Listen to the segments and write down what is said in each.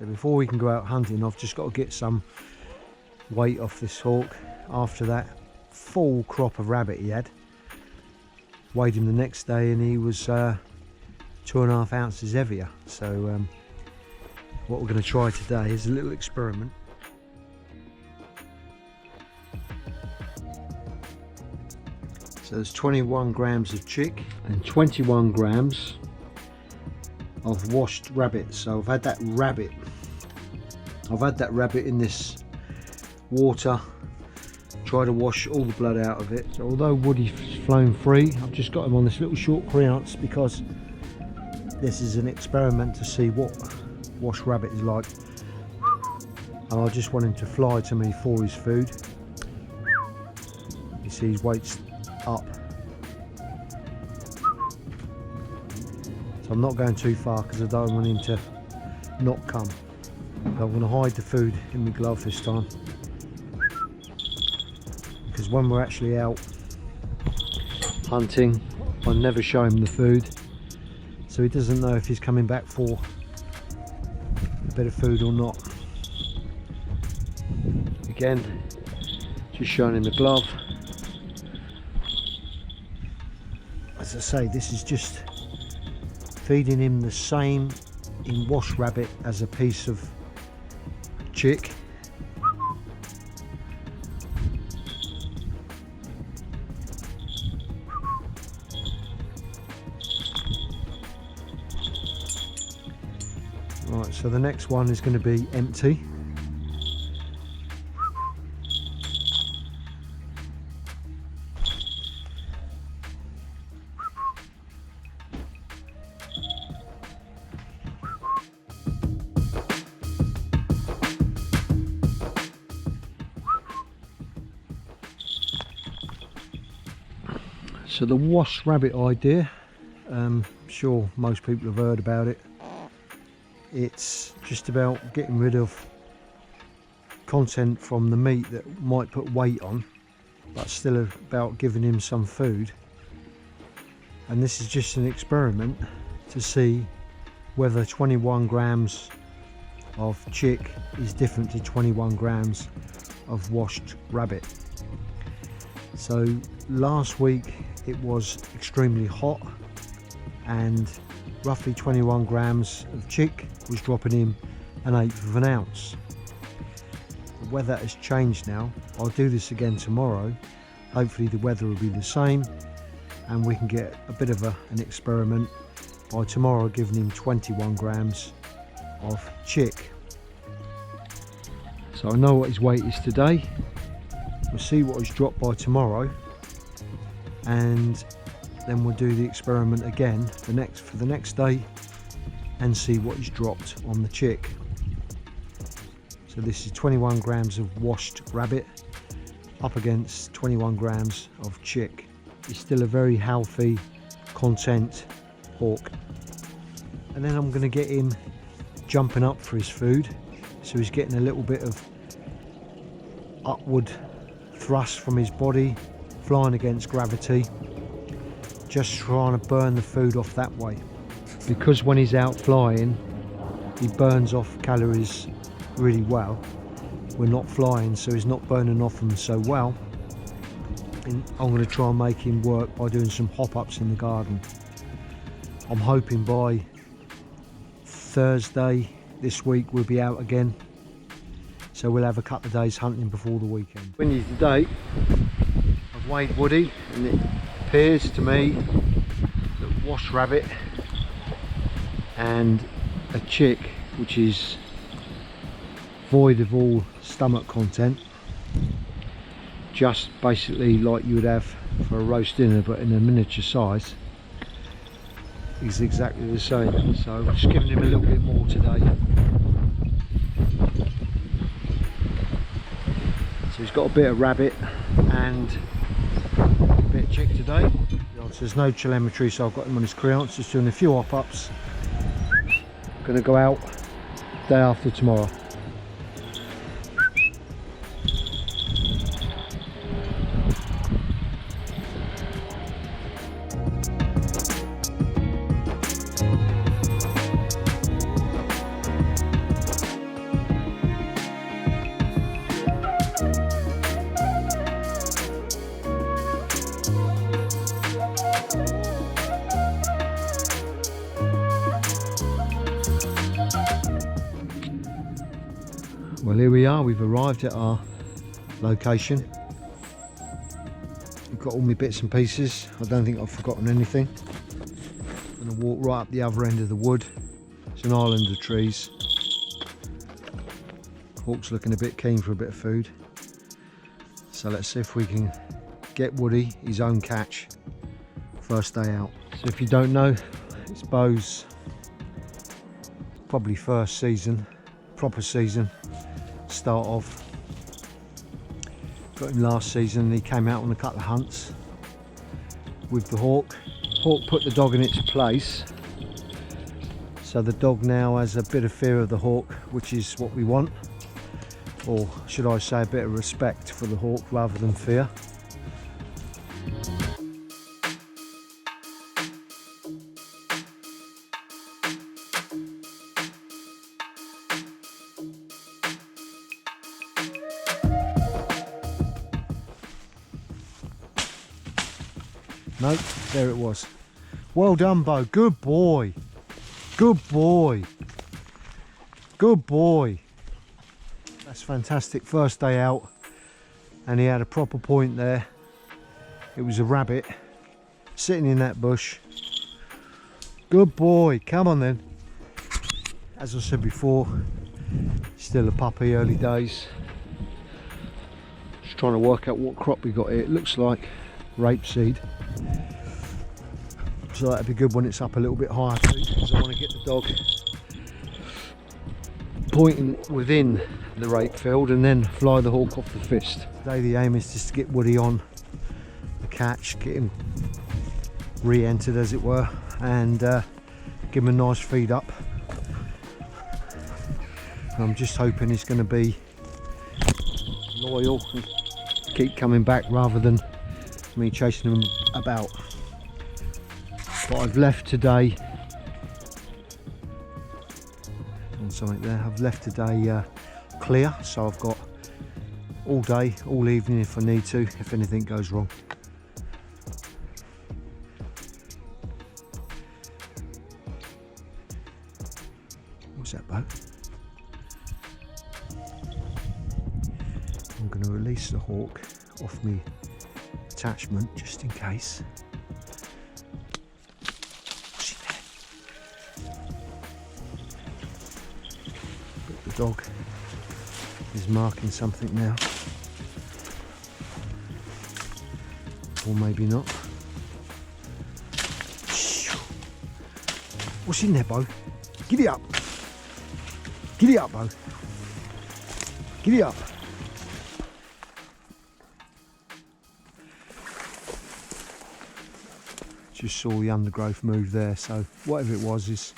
So before we can go out hunting, I've just got to get some weight off this hawk. After that full crop of rabbit he had, weighed him the next day and he was 2.5 ounces heavier. So what we're going to try today is a little experiment. So there's 21 grams of chick and 21 grams of washed rabbit. So I've had that rabbit in this water, try to wash all the blood out of it. So although Woody's flown free, I've just got him on this little short creance because this is an experiment to see what washed rabbit is like, and I just want him to fly to me for his food. You see his weight's up, so I'm not going too far because I don't want him to not come. But I'm going to hide the food in my glove this time, because when we're actually out hunting I never show him the food, so he doesn't know if he's coming back for a bit of food or not. Again, just showing him the glove. As I say, this is just feeding him the same in washed rabbit as a piece of chick. Right, so the next one is going to be empty. So the washed rabbit idea, I'm sure most people have heard about it. It's just about getting rid of content from the meat that might put weight on, but still about giving him some food. And this is just an experiment to see whether 21 grams of chick is different to 21 grams of washed rabbit. So last week it was extremely hot and roughly 21 grams of chick was dropping him 1/8 of an ounce. The weather has changed now. I'll do this again tomorrow. Hopefully the weather will be the same and we can get a bit of an experiment by tomorrow, giving him 21 grams of chick. So I know what his weight is today. We'll see what he's dropped by tomorrow, and then we'll do the experiment again for the next day and see what he's dropped on the chick. So this is 21 grams of washed rabbit up against 21 grams of chick. It's still a very healthy content hawk. And then I'm going to get him jumping up for his food, so he's getting a little bit of upward thrust from his body, flying against gravity, just trying to burn the food off that way. Because when he's out flying he burns off calories really well. We're not flying, so he's not burning off them so well, and I'm going to try and make him work by doing some hop-ups in the garden. I'm hoping by Thursday this week we'll be out again, so we'll have a couple of days hunting before the weekend. When you today, I've weighed Woody and it appears to me that washed rabbit and a chick, which is void of all stomach content, just basically like you would have for a roast dinner but in a miniature size, is exactly the same. So I'm just giving him a little bit more today. So he's got a bit of rabbit and a bit of chick today. So there's no telemetry, so I've got him on his creance, just doing a few hop-ups. Going to go out day after tomorrow. Well, here we are, we've arrived at our location. I've got all my bits and pieces. I don't think I've forgotten anything. I'm going to walk right up the other end of the wood. It's an island of trees. Hawk's looking a bit keen for a bit of food. So let's see if we can get Woody his own catch first day out. So if you don't know, it's Beau's probably first season, proper season, start off. Got him last season and he came out on a couple of hunts with the hawk. Hawk put the dog in its place, so the dog now has a bit of fear of the hawk, which is what we want, or should I say a bit of respect for the hawk rather than fear. Nope, there it was. Well done, Beau. Good boy. Good boy. Good boy. That's fantastic. First day out, and he had a proper point there. It was a rabbit sitting in that bush. Good boy. Come on then. As I said before, still a puppy, early days. Just trying to work out what crop we got here. It looks like rapeseed. So that'd be good when it's up a little bit higher too, because I want to get the dog pointing within the rape field and then fly the hawk off the fist. Today the aim is just to get Woody on the catch, get him re-entered as it were, and give him a nice feed up. I'm just hoping he's going to be loyal and keep coming back rather than me chasing him about. But I've left today on something there. I've left today clear, so I've got all day, all evening if I need to, if anything goes wrong. What's that, Beau? I'm going to release the hawk off me attachment just in case. But the dog is marking something now, or maybe not. What's in there, Beau? Giddy up! Giddy up, Beau! Giddy up! Just saw the undergrowth move there, so whatever it was is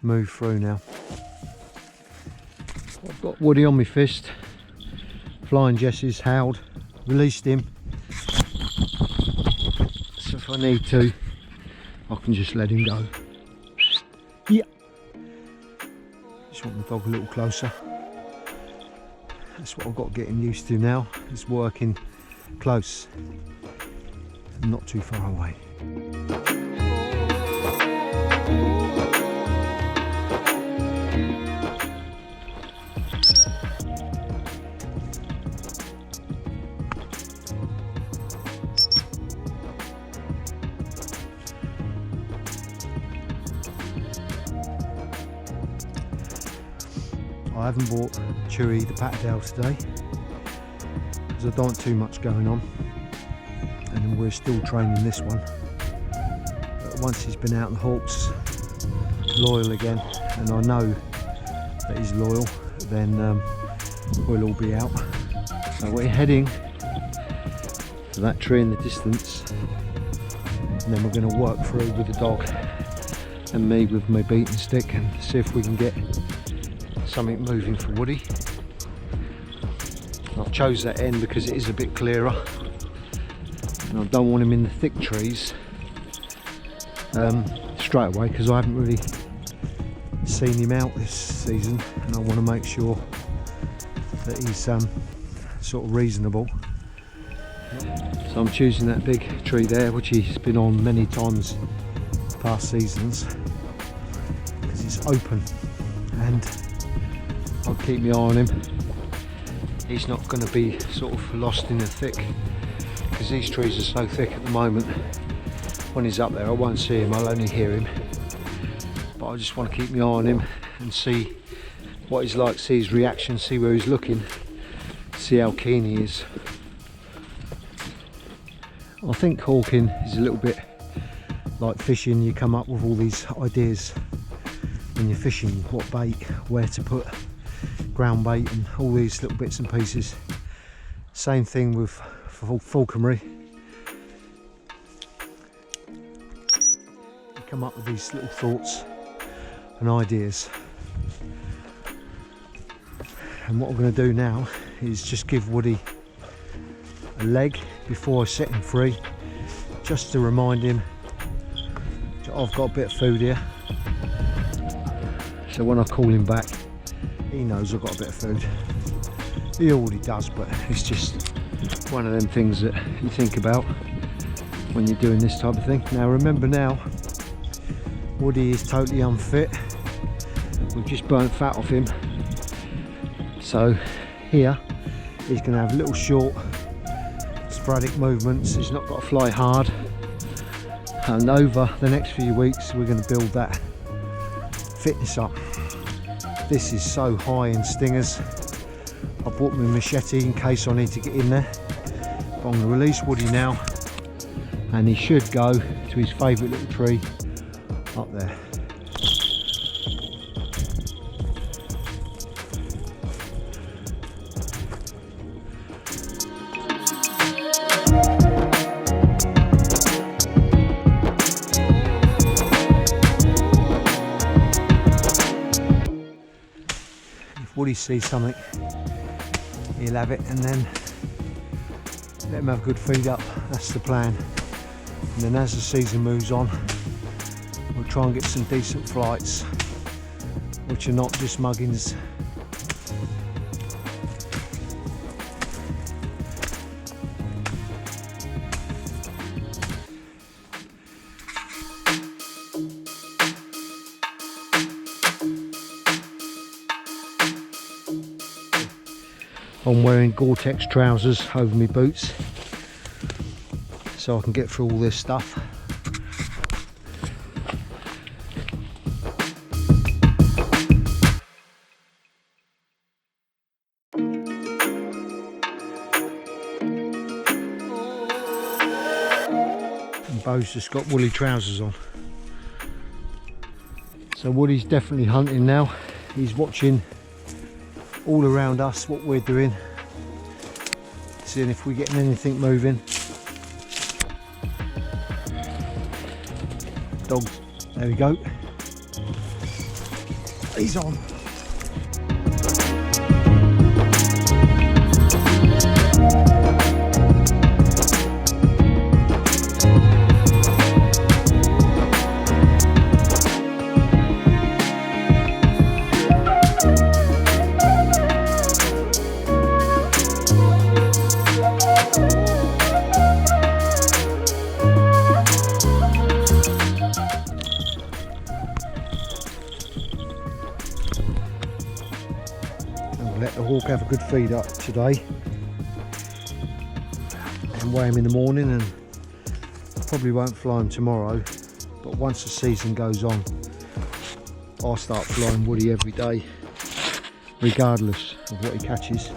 moved through now. I've got Woody on my fist. Flying Jesses howled, released him. So if I need to, I can just let him go. Yeah. Just want the dog a little closer. That's what I've got getting used to now, is working close and not too far away. I haven't bought Chewy the Patterdale today because I don't want too much going on, and we're still training this one. But once he's been out, the hawk's loyal again, and I know that he's loyal, then we'll all be out. So we're heading to that tree in the distance, and then we're going to work through with the dog and me with my beating stick and see if we can get something moving for Woody. I've chose that end because it is a bit clearer, and I don't want him in the thick trees straight away, because I haven't really seen him out this season, and I want to make sure that he's sort of reasonable. So I'm choosing that big tree there, which he's been on many times past seasons, because it's open and I'll keep my eye on him. He's not going to be sort of lost in the thick, because these trees are so thick at the moment. When he's up there I won't see him, I'll only hear him. But I just want to keep my eye on him and see what he's like, see his reaction, see where he's looking, see how keen he is. I think hawking is a little bit like fishing. You come up with all these ideas when you're fishing, what bait, where to put ground bait and all these little bits and pieces. Same thing with falconry. You come up with these little thoughts and ideas. And what I'm going to do now is just give Woody a leg before I set him free, just to remind him that I've got a bit of food here. So when I call him back, he knows I've got a bit of food. He already does, but it's just one of them things that you think about when you're doing this type of thing. Now remember, now Woody is totally unfit. We've just burnt fat off him. So here he's going to have little short sporadic movements. He's not got to fly hard, and over the next few weeks we're going to build that fitness up. This is so high in stingers. I brought my machete in case I need to get in there. But I'm going to release Woody now, and he should go to his favourite little tree up there. Woody sees something, he'll have it, and then let him have a good feed up. That's the plan. And then as the season moves on, we'll try and get some decent flights, which are not just muggings. I'm wearing Gore-Tex trousers over my boots so I can get through all this stuff. And Beau's just got woolly trousers on. So Woody's definitely hunting now. He's watching all around us what we're doing, seeing if we're getting anything moving. Dogs, there we go, he's on. Let the hawk have a good feed up today and weigh him in the morning, and probably won't fly him tomorrow, but once the season goes on I'll start flying Woody every day regardless of what he catches.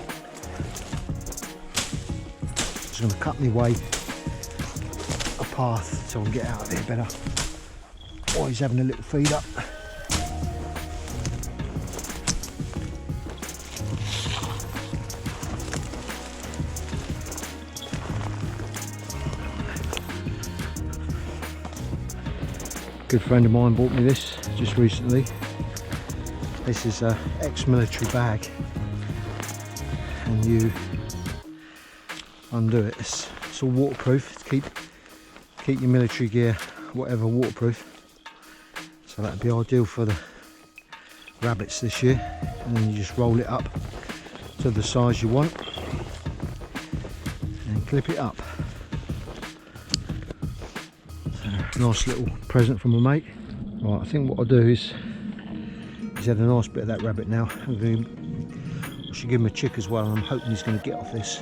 Just going to cut my way a path so I can get out of there better while he's having a little feed up. Good friend of mine bought me this just recently. This is an ex-military bag, and you undo it. It's all waterproof to keep your military gear, whatever, waterproof. So that'd be ideal for the rabbits this year. And then you just roll it up to the size you want and clip it up. Nice little present from a mate. Right, I think what I'll do is had a nice bit of that rabbit now. I should give him a chick as well, and I'm hoping he's going to get off this.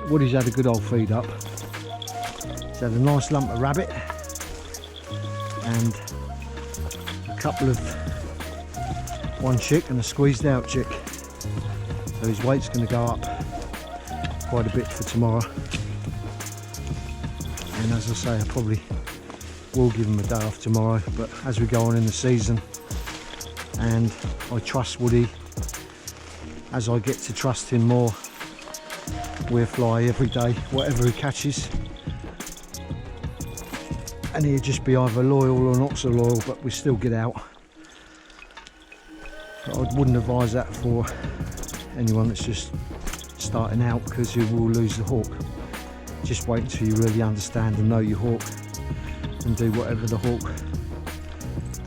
Woody's had a good old feed up. He's had a nice lump of rabbit and a couple of one chick and a squeezed out chick. So his weight's going to go up quite a bit for tomorrow. And as I say, I probably will give him a day off tomorrow, but as we go on in the season, and I trust Woody, as I get to trust him more, we'll fly every day, whatever he catches, and he'll just be either loyal or not so loyal, but we still get out. But I wouldn't advise that for anyone that's just starting out, because you will lose the hawk. Just wait until you really understand and know your hawk, and do whatever the hawk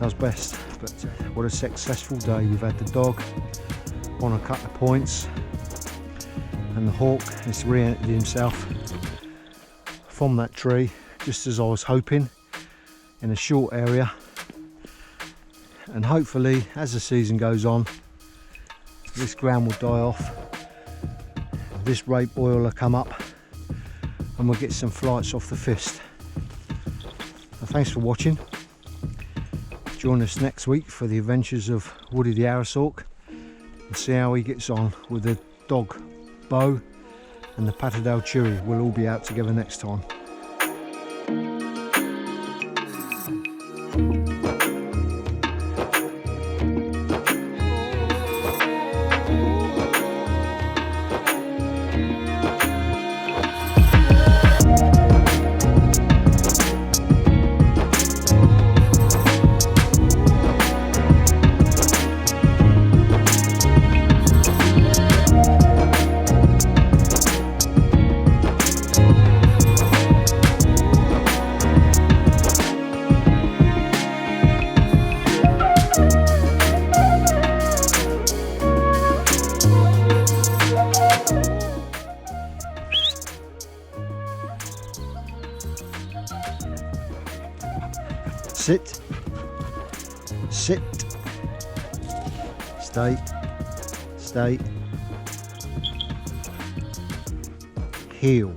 does best. But what a successful day. We've had the dog on a couple of points, and the hawk has re-entered himself from that tree, just as I was hoping, in a short area. And hopefully, as the season goes on, this ground will die off, this rape oil will come up, and we'll get some flights off the fist. So thanks for watching. Join us next week for the adventures of Woody the Harris hawk, and see how he gets on with the dog Beau and the Patterdale Cheery. We'll all be out together next time. Sit, sit, stay, stay, heel.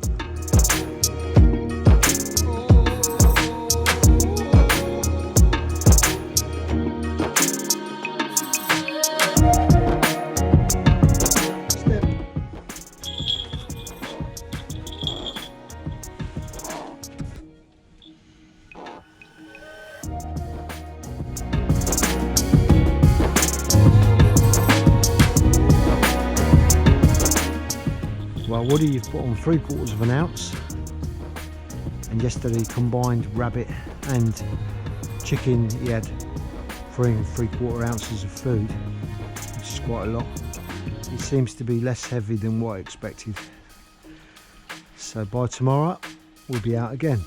Well, Woody, you've put on 3/4 of an ounce, and yesterday combined rabbit and chicken, he had 3 3/4 ounces of food, which is quite a lot. It seems to be less heavy than what I expected. So by tomorrow, we'll be out again.